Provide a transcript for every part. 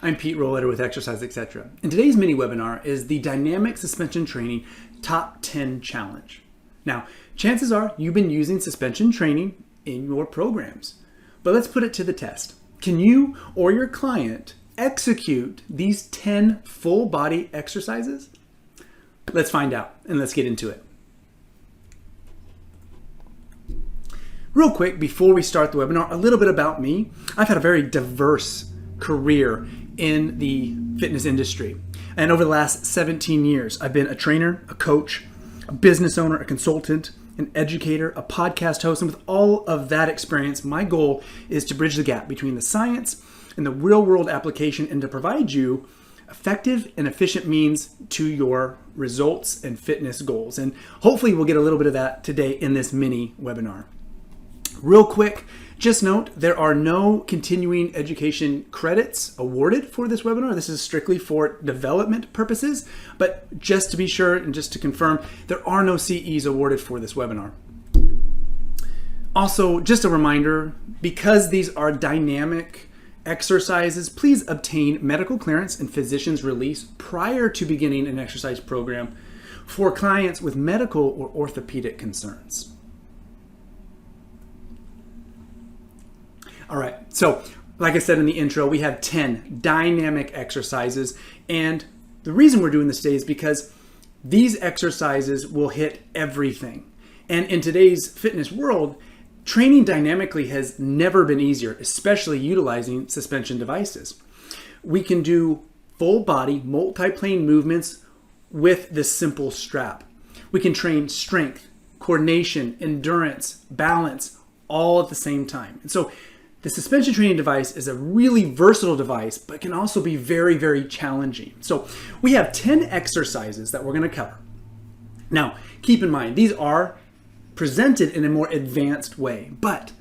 I'm Pete Rohleder with Exercise Etc. And today's mini webinar is the Dynamic Suspension Training Top 10 Challenge. Now, chances are you've been using suspension training in your programs, but let's put it to the test. Can you or your client execute these 10 full body exercises? Let's find out and let's get into it. Real quick, before we start the webinar, a little bit about me. I've had a very diverse career in the fitness industry. And over the last 17 years, I've been a trainer, a coach, a business owner, a consultant, an educator, a podcast host. And with all of that experience, my goal is to bridge the gap between the science and the real world application and to provide you effective and efficient means to your results and fitness goals. And hopefully we'll get a little bit of that today in this mini webinar. Real quick, just note there are no continuing education credits awarded for this webinar. This is strictly for development purposes, but just to be sure and just to confirm, there are no CEs awarded for this webinar. Also, just a reminder, because these are dynamic exercises, please obtain medical clearance and physician's release prior to beginning an exercise program for clients with medical or orthopedic concerns. All right, so like I said in the intro, we have 10 dynamic exercises. And the reason we're doing this today is because these exercises will hit everything. And in today's fitness world, training dynamically has never been easier, especially utilizing suspension devices. We can do full body, multi-plane movements with this simple strap. We can train strength, coordination, endurance, balance, all at the same time. And so the suspension training device is a really versatile device, but can also be very, very challenging. So we have 10 exercises that we're going to cover. Now, keep in mind, these are presented in a more advanced way, but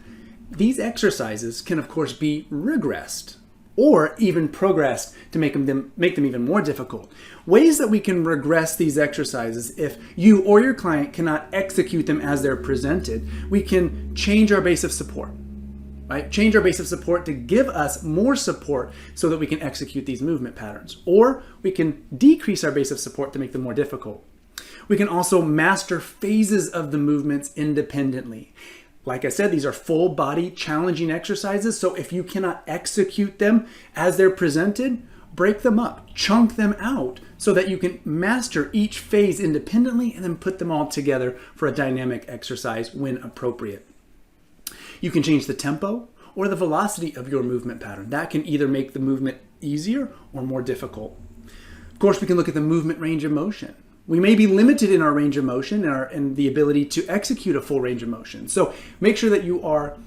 these exercises can, of course, be regressed or even progressed to make them even more difficult. Ways that we can regress these exercises if you or your client cannot execute them as they're presented, we can change our base of support. Right? Change our base of support to give us more support so that we can execute these movement patterns. Or we can decrease our base of support to make them more difficult. We can also master phases of the movements independently. Like I said, these are full body challenging exercises. So if you cannot execute them as they're presented, break them up, chunk them out so that you can master each phase independently and then put them all together for a dynamic exercise when appropriate. You can change the tempo or the velocity of your movement pattern. That can either make the movement easier or more difficult. Of course, we can look at the movement range of motion. We may be limited in our range of motion and the ability to execute a full range of motion. So make sure that you are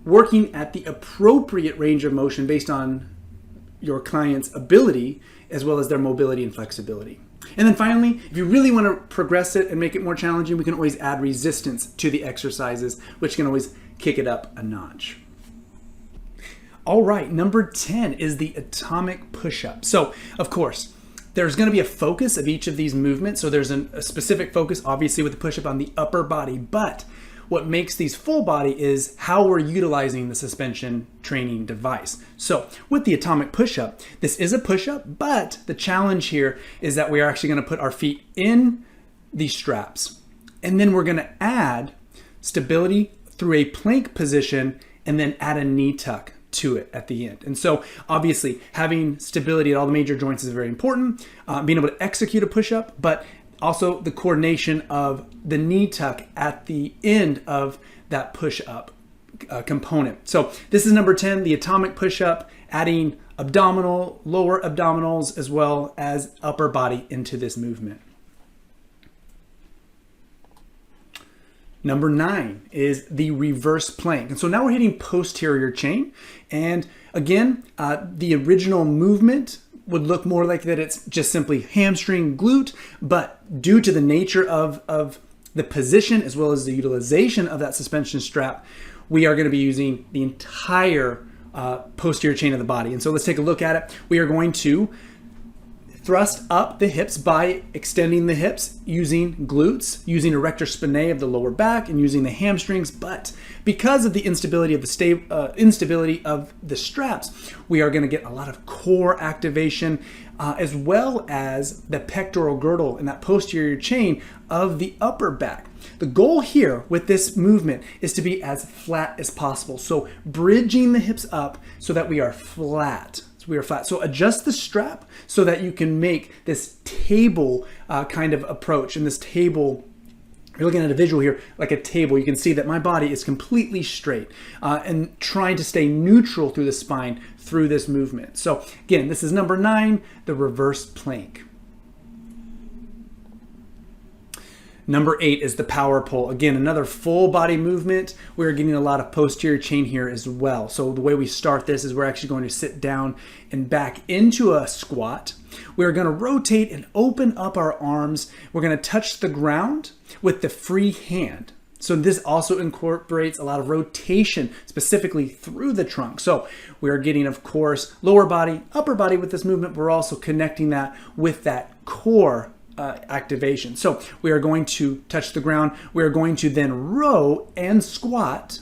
working at the appropriate range of motion based on your client's ability as well as their mobility and flexibility. And then finally, if you really want to progress it and make it more challenging, we can always add resistance to the exercises, which can always kick it up a notch. All right, number 10 is the atomic push-up. So, of course, there's going to be a focus of each of these movements. So there's a specific focus, obviously, with the push-up on the upper body. But what makes these full body is how we're utilizing the suspension training device. So with the atomic push-up, this is a push-up, but the challenge here is that we are actually going to put our feet in these straps. And then we're going to add stability through a plank position and then add a knee tuck to it at the end. And so obviously having stability at all the major joints is very important, being able to execute a push-up, but also the coordination of the knee tuck at the end of that push-up component. So this is number 10, the atomic push-up, adding abdominal, lower abdominals, as well as upper body into this movement. Number 9 is the reverse plank. And so now we're hitting posterior chain. And again, the original movement would look more like that it's just simply hamstring, glute, but due to the nature of the position as well as the utilization of that suspension strap, we are going to be using the entire posterior chain of the body. And so let's take a look at it. We are going to thrust up the hips by extending the hips using glutes, using erector spinae of the lower back, and using the hamstrings. But because of the instability of the straps, we are going to get a lot of core activation, as well as the pectoral girdle and that posterior chain of the upper back. The goal here with this movement is to be as flat as possible. So bridging the hips up so that we are flat. So adjust the strap so that you can make this table kind of approach. And this table, you're looking at a visual here, like a table. You can see that my body is completely straight and trying to stay neutral through the spine through this movement. So again, this is number 9, the reverse plank. Number 8 is the power pull. Again, another full body movement. We're getting a lot of posterior chain here as well. So the way we start this is we're actually going to sit down and back into a squat. We're going to rotate and open up our arms. We're going to touch the ground with the free hand. So this also incorporates a lot of rotation, specifically through the trunk. So we are getting, of course, lower body, upper body with this movement. We're also connecting that with that core activation. So we are going to touch the ground. We are going to then row and squat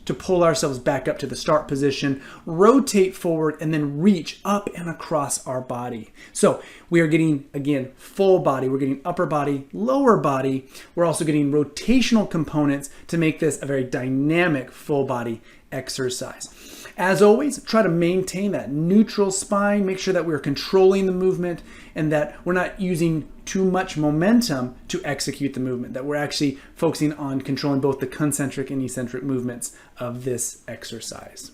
to pull ourselves back up to the start position, rotate forward, and then reach up and across our body. So we are getting, again, full body. We're getting upper body, lower body. We're also getting rotational components to make this a very dynamic full body exercise. As always, try to maintain that neutral spine, make sure that we're controlling the movement and that we're not using too much momentum to execute the movement, that we're actually focusing on controlling both the concentric and eccentric movements of this exercise.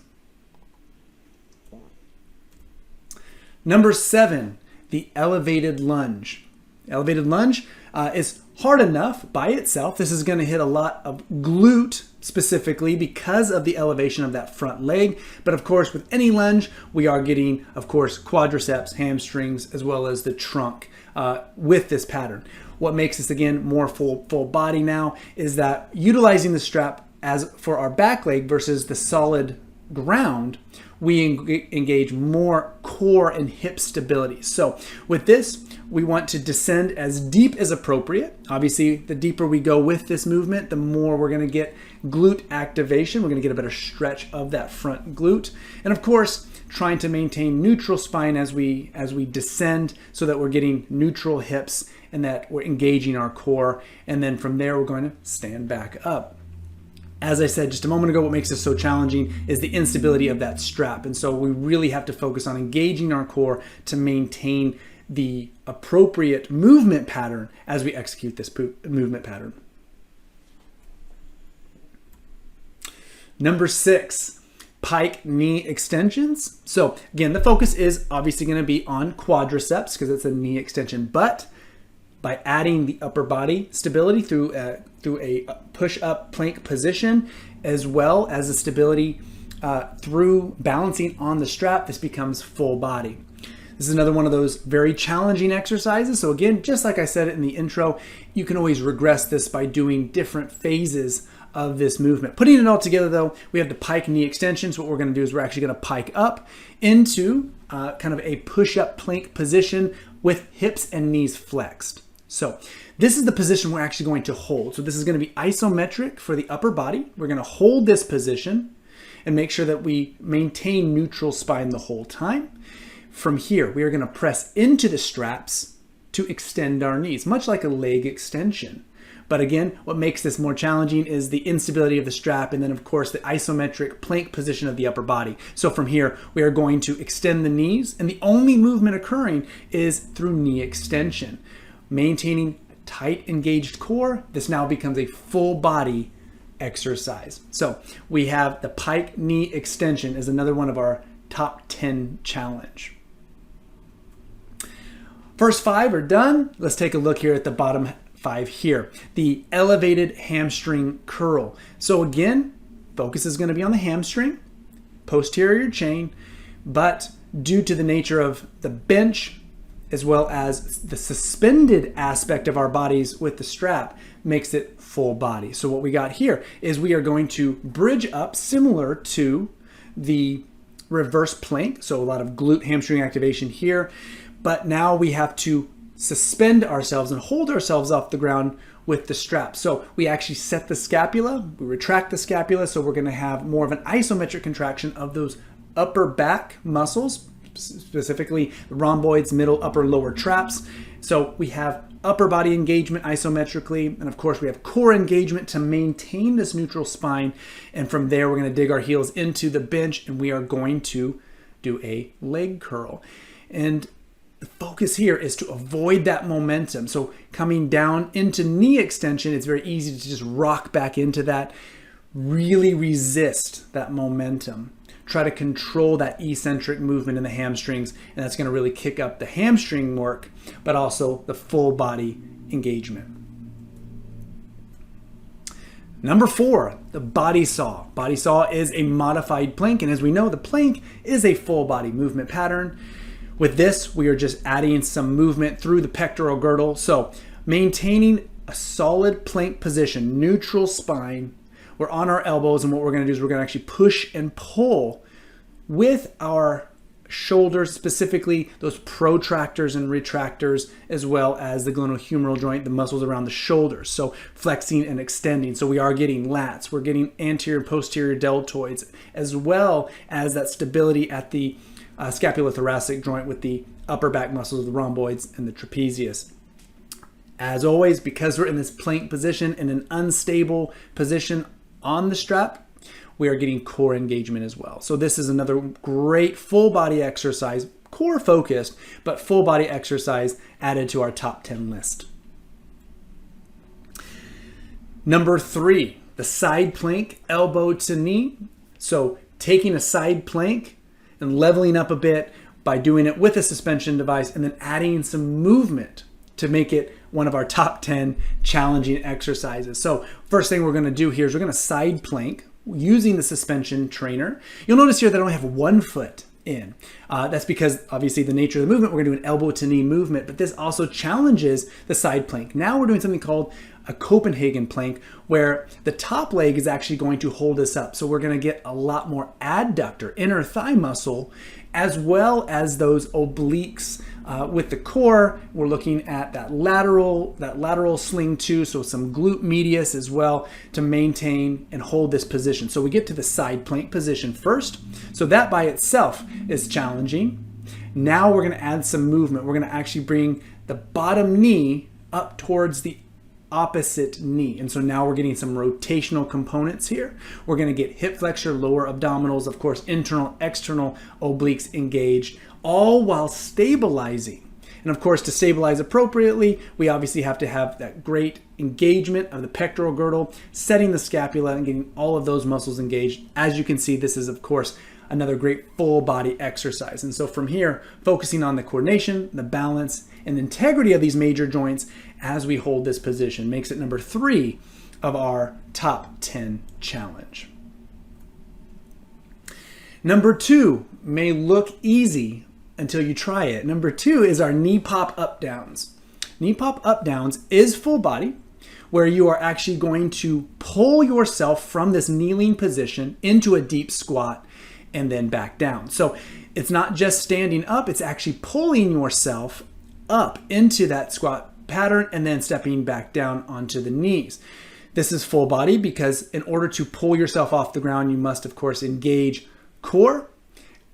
Number 7, the elevated lunge. Elevated lunge is hard enough by itself. This is going to hit a lot of glute specifically because of the elevation of that front leg. But of course, with any lunge, we are getting, of course, quadriceps, hamstrings, as well as the trunk with this pattern. What makes this, again, more full body now is that utilizing the strap as for our back leg versus the solid ground, we engage more core and hip stability. So with this, we want to descend as deep as appropriate. Obviously, the deeper we go with this movement, the more we're going to get glute activation. We're going to get a better stretch of that front glute. And of course, trying to maintain neutral spine as we descend so that we're getting neutral hips and that we're engaging our core. And then from there, we're going to stand back up. As I said just a moment ago, what makes this so challenging is the instability of that strap. And so we really have to focus on engaging our core to maintain the appropriate movement pattern as we execute this movement pattern. Number 6, pike knee extensions. So again, the focus is obviously going to be on quadriceps because it's a knee extension, but by adding the upper body stability through a push-up plank position, as well as the stability through balancing on the strap, this becomes full body. This is another one of those very challenging exercises. So again, just like I said in the intro, you can always regress this by doing different phases of this movement. Putting it all together though, we have the pike knee extensions. What we're going to do is we're actually going to pike up into kind of a push-up plank position with hips and knees flexed. So this is the position we're actually going to hold. So this is going to be isometric for the upper body. We're going to hold this position and make sure that we maintain neutral spine the whole time. From here, we are going to press into the straps to extend our knees, much like a leg extension. But again, what makes this more challenging is the instability of the strap and then, of course, the isometric plank position of the upper body. So from here, we are going to extend the knees, and the only movement occurring is through knee extension. Maintaining tight engaged core, this now becomes a full body exercise. So we have the pike knee extension as another one of our top 10 challenge. First 5 are done. Let's take a look here at the bottom 5 here. The elevated hamstring curl. So again, focus is going to be on the hamstring, posterior chain, but due to the nature of the bench as well as the suspended aspect of our bodies with the strap makes it full body. So what we got here is we are going to bridge up similar to the reverse plank. So a lot of glute hamstring activation here, but now we have to suspend ourselves and hold ourselves off the ground with the strap. So we actually set the scapula, we retract the scapula, so we're going to have more of an isometric contraction of those upper back muscles, specifically the rhomboids, middle, upper, lower traps. So we have upper body engagement isometrically, and of course we have core engagement to maintain this neutral spine. And from there, we're going to dig our heels into the bench, and we are going to do a leg curl. And the focus here is to avoid that momentum. So coming down into knee extension, it's very easy to just rock back into that. Really resist that momentum. Try to control that eccentric movement in the hamstrings, and that's going to really kick up the hamstring work, but also the full body engagement. Number 4, the body saw. Body saw is a modified plank, and as we know, the plank is a full body movement pattern. With this, we are just adding some movement through the pectoral girdle. So maintaining a solid plank position, neutral spine. We're on our elbows, and what we're going to do is we're going to actually push and pull with our shoulders, specifically those protractors and retractors, as well as the glenohumeral joint, the muscles around the shoulders. So flexing and extending. So we are getting lats, we're getting anterior and posterior deltoids, as well as that stability at the scapulothoracic joint with the upper back muscles of the rhomboids and the trapezius. As always, because we're in this plank position, in an unstable position on the strap, we are getting core engagement as well. So this is another great full body exercise, core focused, but full body exercise added to our top 10 list. Number 3, the side plank, elbow to knee. So taking a side plank and leveling up a bit by doing it with a suspension device, and then adding some movement to make it one of our top 10 challenging exercises. So first thing we're going to do here is we're going to side plank using the suspension trainer. You'll notice here that I only have one foot in. That's because obviously the nature of the movement, we're going to do an elbow to knee movement, but this also challenges the side plank. Now we're doing something called a Copenhagen plank, where the top leg is actually going to hold us up. So we're going to get a lot more adductor, inner thigh muscle, as well as those obliques. With the core, we're looking at that lateral sling too, so some glute medius as well to maintain and hold this position. So we get to the side plank position first. So that by itself is challenging. Now we're going to add some movement. We're going to actually bring the bottom knee up towards the opposite knee. And so now we're getting some rotational components here. We're going to get hip flexor, lower abdominals, of course, internal, external obliques engaged, all while stabilizing. And of course, to stabilize appropriately, we obviously have to have that great engagement of the pectoral girdle, setting the scapula and getting all of those muscles engaged. As you can see, this is, of course, another great full body exercise. And so from here, focusing on the coordination, the balance, and the integrity of these major joints as we hold this position makes it number 3 of our top 10 challenge. Number 2 may look easy until you try it. Number 2 is our knee pop up downs. Knee pop up downs is full body, where you are actually going to pull yourself from this kneeling position into a deep squat and then back down. So it's not just standing up, it's actually pulling yourself up into that squat pattern and then stepping back down onto the knees. This is full body because in order to pull yourself off the ground, you must of course engage core,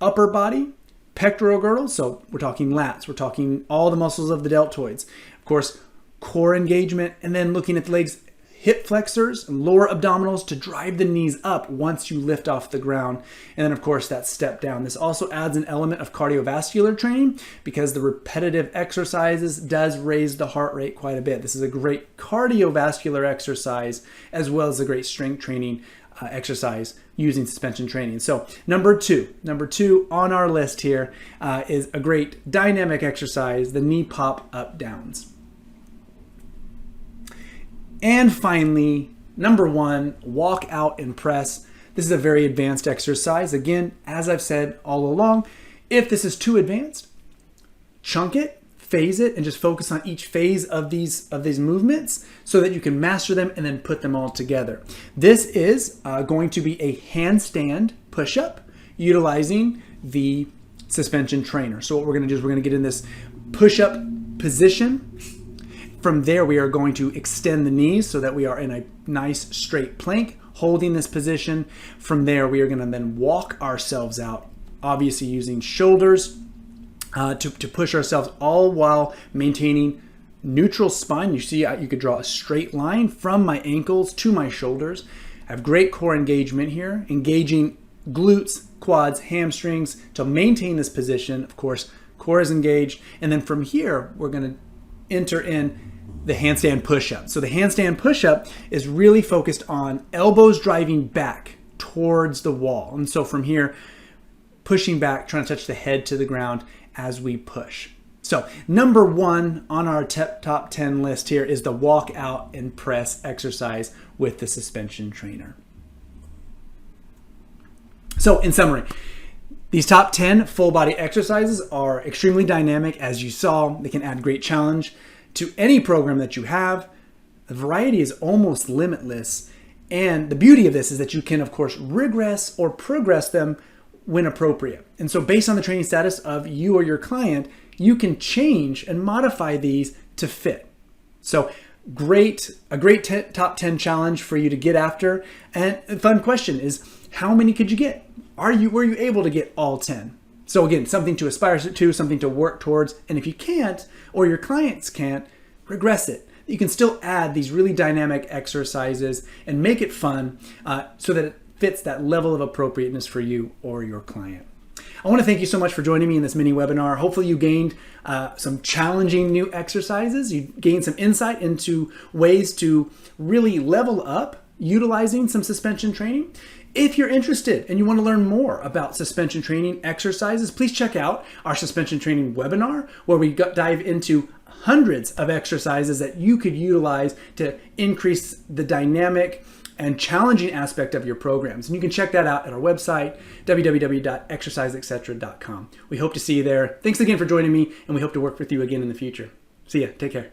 upper body, pectoral girdle. So we're talking lats, we're talking all the muscles of the deltoids, of course, core engagement, and then looking at the legs, hip flexors and lower abdominals to drive the knees up once you lift off the ground. And then of course that step down. This also adds an element of cardiovascular training because the repetitive exercises does raise the heart rate quite a bit. This is a great cardiovascular exercise as well as a great strength training exercise using suspension training. So number two on our list here is a great dynamic exercise, the knee pop up downs. And finally, number 1, walk out and press. This is a very advanced exercise. Again, as I've said all along, if this is too advanced, chunk it, phase it, and just focus on each phase of these movements so that you can master them and then put them all together. This is going to be a handstand push-up utilizing the suspension trainer. So what we're going to do is we're going to get in this push-up position. From there, we are going to extend the knees so that we are in a nice straight plank, holding this position. From there, we are going to then walk ourselves out, obviously using shoulders to push ourselves, all while maintaining neutral spine. You see, you could draw a straight line from my ankles to my shoulders. I have great core engagement here, engaging glutes, quads, hamstrings to maintain this position. Of course, core is engaged. And then from here, we're going to enter in the handstand push-up. So the handstand push-up is really focused on elbows driving back towards the wall. And so from here, pushing back, trying to touch the head to the ground as we push. So number 1 on our top 10 list here is the walk out and press exercise with the suspension trainer. So in summary, these top 10 full body exercises are extremely dynamic. As you saw, they can add great challenge to any program that you have. The variety is almost limitless. And the beauty of this is that you can, of course, regress or progress them when appropriate. And so based on the training status of you or your client, you can change and modify these to fit. So a great top 10 challenge for you to get after. And a fun question is, how many could you get? Were you able to get all 10? So again, something to aspire to, something to work towards. And if you can't, or your clients can't, regress it. You can still add these really dynamic exercises and make it fun so that it fits that level of appropriateness for you or your client. I want to thank you so much for joining me in this mini webinar. Hopefully you gained some challenging new exercises. You gained some insight into ways to really level up utilizing some suspension training. If you're interested and you want to learn more about suspension training exercises, please check out our suspension training webinar, where we dive into hundreds of exercises that you could utilize to increase the dynamic and challenging aspect of your programs. And you can check that out at our website, www.exerciseetc.com. We hope to see you there. Thanks again for joining me, and we hope to work with you again in the future. See ya. Take care.